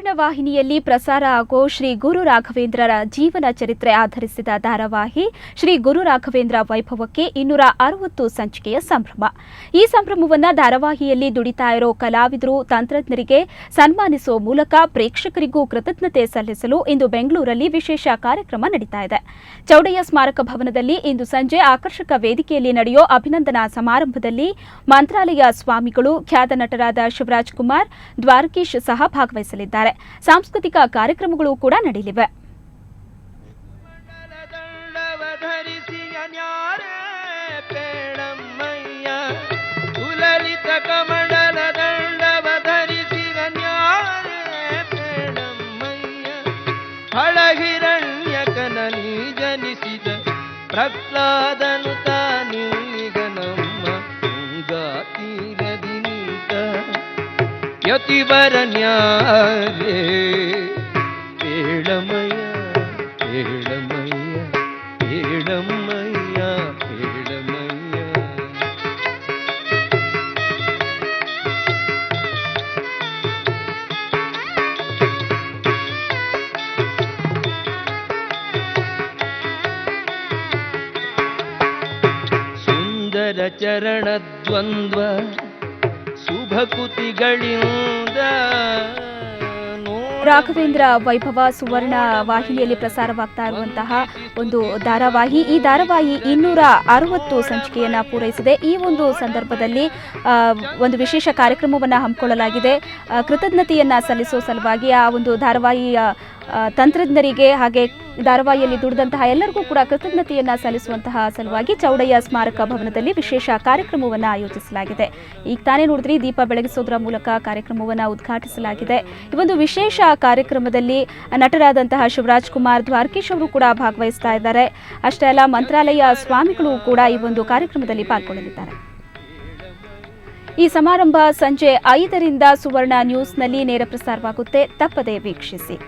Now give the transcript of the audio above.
ಸುವರ್ಣ ವಾಹಿನಿಯಲ್ಲಿ ಪ್ರಸಾರ ಆಗೋ ಶ್ರೀ ಗುರು ರಾಘವೇಂದ್ರರ ಜೀವನ ಚರಿತ್ರೆ ಆಧರಿಸಿದ ಧಾರಾವಾಹಿ ಶ್ರೀ ಗುರು ರಾಘವೇಂದ್ರ ವೈಭವಕ್ಕೆ 260 ಸಂಚಿಕೆಯ ಸಂಭ್ರಮ. ಈ ಸಂಭ್ರಮವನ್ನು ಧಾರಾವಾಹಿಯಲ್ಲಿ ದುಡಿತಾ ಇರೋ ಕಲಾವಿದರು, ತಂತ್ರಜ್ಞರಿಗೆ ಸನ್ಮಾನಿಸುವ ಮೂಲಕ ಪ್ರೇಕ್ಷಕರಿಗೂ ಕೃತಜ್ಞತೆ ಸಲ್ಲಿಸಲು ಇಂದು ಬೆಂಗಳೂರಲ್ಲಿ ವಿಶೇಷ ಕಾರ್ಯಕ್ರಮ ನಡೀತಾ ಇದೆ. ಚೌಡಯ್ಯ ಸ್ಮಾರಕ ಭವನದಲ್ಲಿ ಇಂದು ಸಂಜೆ ಆಕರ್ಷಕ ವೇದಿಕೆಯಲ್ಲಿ ನಡೆಯೋ ಅಭಿನಂದನಾ ಸಮಾರಂಭದಲ್ಲಿ ಮಂತ್ರಾಲಯ ಸ್ವಾಮಿಗಳು, ಖ್ಯಾತ ನಟರಾದ ಶಿವರಾಜ್ ಕುಮಾರ್, ದ್ವಾರಕೀಶ್ ಸಹ ಭಾಗವಹಿಸಲಿದ್ದಾರೆ. ಸಾಂಸ್ಕೃತಿಕ ಕಾರ್ಯಕ್ರಮಗಳು ಕೂಡ ನಡೆಯಲಿವೆ. ಪ್ರಹ್ಲಾದನು ತಾನೀಗ ನಮ್ಮ ತೀರದಿ ನಿಂತ ಯತಿವರನ್ಯಾರೇ ಏಳಮಯ್ಯ ಏಳಮಯ್ಯ ಏಳಮಯ್ಯ ಏಳಮಯ್ಯ. ಸುಂದರ ಚರಣದ್ವಂದ್ವ ಶುಭಕುತಿಗಳಿಂದ ರಾಘವೇಂದ್ರ ವೈಭವ ಸುವರ್ಣ ವಾಹಿನಿಯಲ್ಲಿ ಪ್ರಸಾರವಾಗ್ತಾ ಇರುವಂತಹ ಒಂದು ಧಾರಾವಾಹಿ. ಈ ಧಾರಾವಾಹಿ 260 ಸಂಚಿಕೆಯನ್ನು ಪೂರೈಸಿದೆ. ಈ ಒಂದು ಸಂದರ್ಭದಲ್ಲಿ ಒಂದು ವಿಶೇಷ ಕಾರ್ಯಕ್ರಮವನ್ನು ಹಮ್ಮಿಕೊಳ್ಳಲಾಗಿದೆ. ಕೃತಜ್ಞತೆಯನ್ನು ಸಲ್ಲಿಸುವ ಸಲುವಾಗಿ ಆ ಒಂದು ಧಾರಾವಾಹಿಯ ತಂತ್ರಜ್ಞರಿಗೆ ಹಾಗೆ ಧಾರಾವಾಹಿಯಲ್ಲಿ ದುಡಿದಂತಹ ಎಲ್ಲರಿಗೂ ಕೂಡ ಕೃತಜ್ಞತೆಯನ್ನು ಸಲ್ಲಿಸುವಂತಹ ಸಲುವಾಗಿ ಚೌಡಯ್ಯ ಸ್ಮಾರಕ ಭವನದಲ್ಲಿ ವಿಶೇಷ ಕಾರ್ಯಕ್ರಮವನ್ನು ಆಯೋಜಿಸಲಾಗಿದೆ. ಈಗ ತಾನೇ ನೋಡಿದ್ರಿ, ದೀಪ ಬೆಳಗಿಸೋದ್ರ ಮೂಲಕ ಕಾರ್ಯಕ್ರಮವನ್ನು ಉದ್ಘಾಟಿಸಲಾಗಿದೆ. ಈ ಒಂದು ವಿಶೇಷ ಕಾರ್ಯಕ್ರಮದಲ್ಲಿ ನಟರಾದಂತಹ ಶಿವರಾಜ್ ಕುಮಾರ್, ದ್ವಾರಕೀಶ್ ಅವರು ಕೂಡ ಭಾಗವಹಿಸ್ತಾ ಇದ್ದಾರೆ. ಅಷ್ಟೇ ಅಲ್ಲ, ಮಂತ್ರಾಲಯ ಸ್ವಾಮಿಗಳು ಕೂಡ ಈ ಒಂದು ಕಾರ್ಯಕ್ರಮದಲ್ಲಿ ಪಾಲ್ಗೊಳ್ಳಲಿದ್ದಾರೆ. ಈ ಸಮಾರಂಭ ಸಂಜೆ 5ರಿಂದ ಸುವರ್ಣ ನ್ಯೂಸ್ನಲ್ಲಿ ನೇರ ಪ್ರಸಾರವಾಗುತ್ತೆ. ತಪ್ಪದೇ ವೀಕ್ಷಿಸಿ.